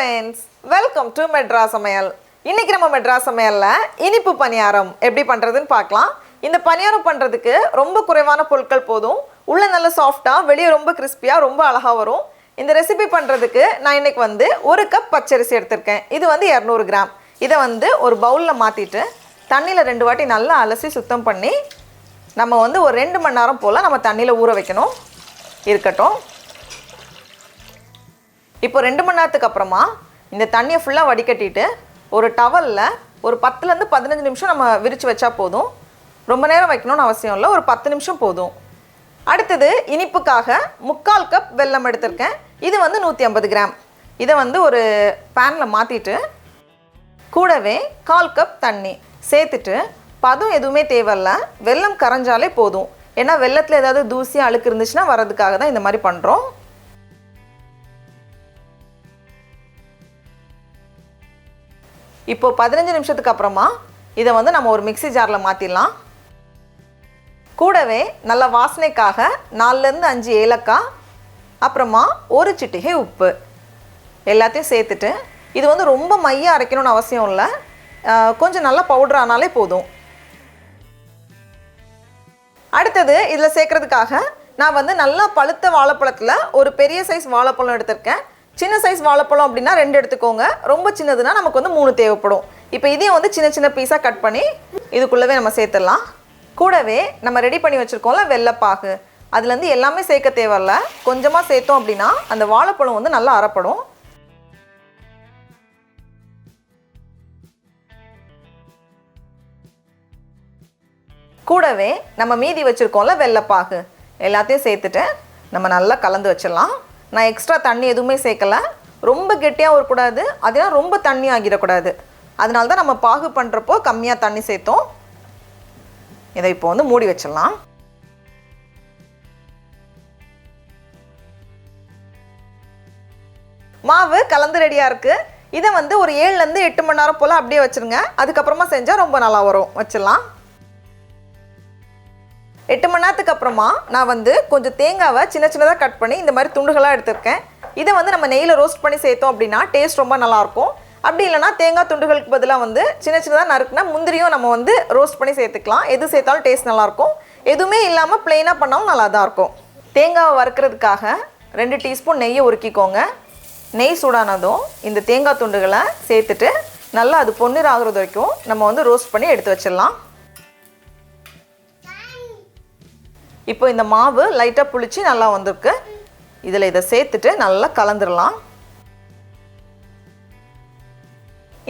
friends, welcome to Madras Samayal. இன்னைக்கு நம்ம Madras Samayalல இனிப்பு பணியாரம் எப்படி பண்றதுன்னு பார்க்கலாம். இந்த பணியாரம் பண்றதுக்கு ரொம்ப குறைவான பொருட்கள் போதும். உள்ள நல்ல சாஃப்ட்டா, வெளிய ரொம்ப கிறிஸ்பியா, ரொம்ப அழகா வரும். இந்த ரெசிபி பண்றதுக்கு நான் இன்னைக்கு 1 கப் பச்சரிசி எடுத்துர்க்கேன். இது 200 கிராம். இத ஒரு பவுல்ல மாத்திட்டு தண்ணில 2 வாட்டி நல்லா அலசி சுத்தம் பண்ணி நம்ம ஒரு 2 மணி நேரம் போல நம்ம தண்ணில ஊற வைக்கணும். இருக்கட்டும். இப்போ 2 மணி நேரத்துக்கு அப்புறமா இந்த தண்ணியை ஃபுல்லா வடிகட்டிட்டு ஒரு டவல்ல ஒரு 10 ல இருந்து 15 நிமிஷம் நம்ம விரிச்சு வச்சா போதும். ரொம்ப நேரம் வைக்கணும்னு அவசியம் இல்லை, ஒரு 10 நிமிஷம் போதும். அடுத்து இனிப்புக்காக 3/4 கப் வெல்லம் எடுத்துர்க்கேன். இது 150 கிராம். இதை ஒரு பேன்ல மாத்திட்டு கூடவே 1/4 கப் தண்ணி சேர்த்துட்டு பதம் எதுவுமே தேவையில்லை, வெல்லம் கரைஞ்சாலே போதும். ஏன்னா வெல்லத்தில் ஏதாவது தூசி அழுக்கு இருந்துச்சுன்னா வரதுக்காக தான் இந்த மாதிரி பண்ணுறோம். இப்போ 15 நிமிஷத்துக்கு அப்புறமா இதை நம்ம ஒரு மிக்ஸி ஜாரில் மாற்றிடலாம். கூடவே நல்ல வாசனைக்காக 4 ல இருந்து 5 ஏலக்காய், அப்புறமா ஒரு சிட்டிகை உப்பு எல்லாத்தையும் சேர்த்துட்டு இது ரொம்ப மையாக அரைக்கணும்னு அவசியம் இல்லை, கொஞ்சம் நல்லா பவுடர் ஆனாலே போதும். அடுத்தது இதில் சேர்க்கறதுக்காக நான் நல்லா பழுத்த வாழைப்பழத்தில் ஒரு பெரிய சைஸ் வாழைப்பழம் எடுத்திருக்கேன். சின்ன சைஸ் வாழைப்பழம் அப்படின்னா 2 எடுத்துக்கோங்க, ரொம்ப சின்னதுன்னா நமக்கு 3 தேவைப்படும். இப்போ இதையும் சின்ன சின்ன பீஸாக கட் பண்ணி இதுக்குள்ளவே நம்ம சேர்த்துடலாம். கூடவே நம்ம ரெடி பண்ணி வச்சுருக்கோம்ல வெள்ளைப்பாகு, அதுலேருந்து எல்லாமே சேர்க்க தேவையில்ல, கொஞ்சமாக சேர்த்தோம் அப்படின்னா அந்த வாழைப்பழம் நல்லா அரைப்படும். கூடவே நம்ம மீதி வச்சுருக்கோம்ல வெள்ளைப்பாகு எல்லாத்தையும் சேர்த்துட்டு நம்ம நல்லா கலந்து வச்சிடலாம். நான் எக்ஸ்ட்ரா தண்ணி எதுவுமே சேர்க்கலை, ரொம்ப கெட்டியாக இருக்கக்கூடாது, அதெல்லாம் ரொம்ப தண்ணி ஆகிடக்கூடாது. அதனால தான் நம்ம பாகு பண்ணுறப்போ கம்மியாக தண்ணி சேர்த்தோம். இதை இப்போ மூடி வச்சிடலாம். மாவு கலந்து ரெடியாக இருக்குது. இதை ஒரு 7 ல இருந்து 8 மணி நேரம் போல் அப்படியே வச்சுருங்க. அதுக்கப்புறமா செஞ்சால் ரொம்ப நல்லா வரும். வச்சிடலாம். 8 மணி நேரத்துக்கு அப்புறமா நான் கொஞ்சம் தேங்காவை சின்ன சின்னதாக கட் பண்ணி இந்த மாதிரி துண்டுகளாக எடுத்துருக்கேன். இதை நம்ம நெய்யில் ரோஸ்ட் பண்ணி சேர்த்தோம் அப்படின்னா டேஸ்ட் ரொம்ப நல்லாயிருக்கும். அப்படி இல்லைனா தேங்காய் துண்டுகளுக்கு பதிலாக சின்ன சின்னதாக நறுக்குனா முந்திரியும் நம்ம ரோஸ்ட் பண்ணி சேர்த்துக்கலாம். எது சேர்த்தாலும் டேஸ்ட் நல்லாயிருக்கும். எதுவுமே இல்லாமல் ப்ளெயினாக பண்ணாலும் நல்லா தான் இருக்கும். தேங்காவை வறுக்கிறதுக்காக 2 டீஸ்பூன் நெய்யை உருக்கிக்கோங்க. நெய் சூடானதும் இந்த தேங்காய் துண்டுகளை சேர்த்துட்டு நல்லா அது பொன்னிறம் ஆகுறது வரைக்கும் நம்ம ரோஸ்ட் பண்ணி எடுத்து வச்சிடலாம். இப்போ இந்த மாவு லைட்டாக புளிச்சு நல்லா வந்திருக்கு. இதில் இதை சேர்த்துட்டு நல்லா கலந்துடலாம்.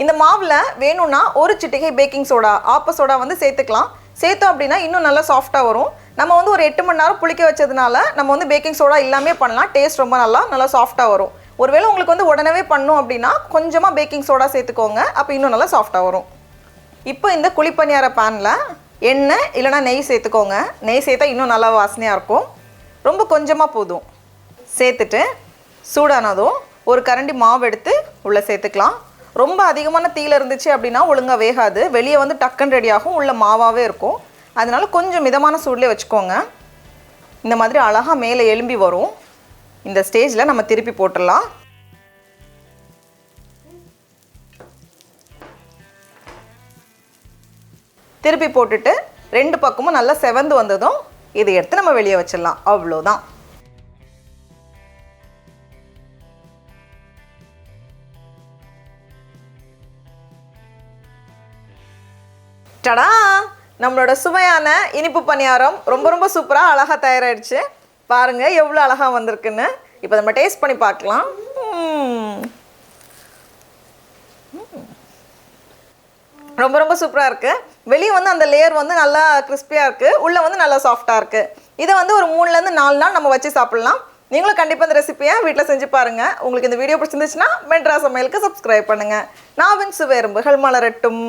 இந்த மாவில் வேணும்னா ஒரு சிட்டிகை பேக்கிங் சோடா, ஆப்ப சோடா சேர்த்துக்கலாம். சேர்த்தோம் அப்படின்னா இன்னும் நல்லா சாஃப்டாக வரும். நம்ம ஒரு 8 மணி நேரம் புளிக்க வச்சதுனால நம்ம பேக்கிங் சோடா இல்லாமே பண்ணலாம். டேஸ்ட் ரொம்ப நல்லா சாஃப்டாக வரும். ஒருவேளை உங்களுக்கு உடனே பண்ணணும் அப்படின்னா கொஞ்சமாக பேக்கிங் சோடா சேர்த்துக்கோங்க, அப்போ இன்னும் நல்லா சாஃப்டாக வரும். இப்போ இந்த குழிப்பணியார பேனில் எண்ணெய் இல்லைனா நெய் சேர்த்துக்கோங்க. நெய் சேர்த்தா இன்னும் நல்லா வாசனையாக இருக்கும். ரொம்ப கொஞ்சமாக போதும். சேர்த்துட்டு சூடானதும் ஒரு கரண்டி மாவு எடுத்து உள்ளே சேர்த்துக்கலாம். ரொம்ப அதிகமான தீயில் இருந்துச்சு அப்படின்னா ஒழுங்காக வேகாது, வெளியே டக்குன்னு ரெடியாகும், உள்ள மாவாகவே இருக்கும். அதனால கொஞ்சம் மிதமான சூட்லேயே வச்சுக்கோங்க. இந்த மாதிரி அழகாக மேலே எலும்பி வரும். இந்த ஸ்டேஜில் நம்ம திருப்பி போட்டுடலாம். திருப்பி போட்டுட்டு 2 பக்கமும் நல்லா செவந்து வந்ததும் இதை எடுத்து நம்ம வெளியே வச்சிடலாம். அவ்வளோதான். டடா, நம்மளோட சுவையான இனிப்பு பணியாரம் ரொம்ப சூப்பராக அழகாக தயாராகிடுச்சு. பாருங்கள் எவ்வளோ அழகாக வந்திருக்குன்னு. இப்போ நம்ம டேஸ்ட் பண்ணி பார்க்கலாம். ரொம்ப சூப்பராக இருக்குது. வெளியே அந்த லேயர் நல்லா கிறிஸ்பியாக இருக்குது, உள்ளே நல்லா சாஃப்டாக இருக்குது. இதை ஒரு 3 ல இருந்து 4 நாள் நம்ம வச்சு சாப்பிட்லாம். நீங்களும் கண்டிப்பாக இந்த ரெசிபியை வீட்டில் செஞ்சு பாருங்கள். உங்களுக்கு இந்த வீடியோ பிடிச்சிருந்துச்சுன்னா மெட்ராஸ் சமையலுக்கு சப்ஸ்கிரைப் பண்ணுங்கள். நாவின் சுவை எறும்புகள் மலரட்டும்.